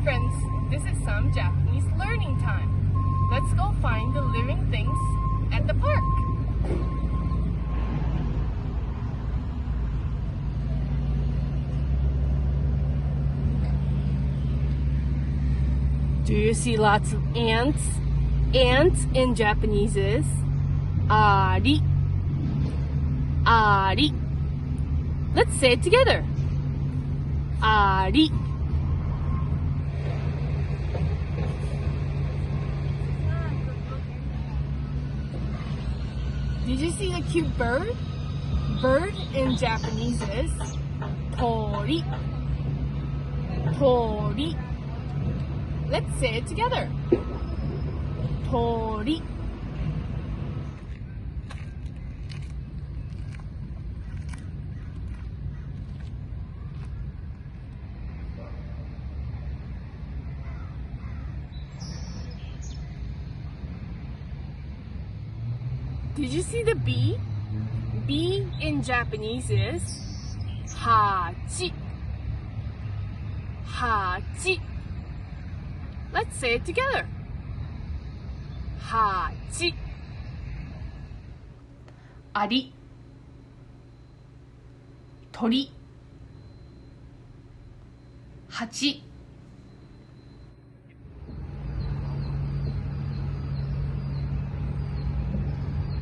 friends, this is some Japanese learning time. Let's go find the living things at the park. Do you see lots of ants? Ants in Japanese is ari. Ari. Let's say it together. Ari. Did you see the cute bird? Bird in Japanese is tori. Tori. Let's say it together. Tori. Did you see the bee? Bee in Japanese is hachi. Hachi. Let's say it together. Hachi. Ari. Tori. Hachi.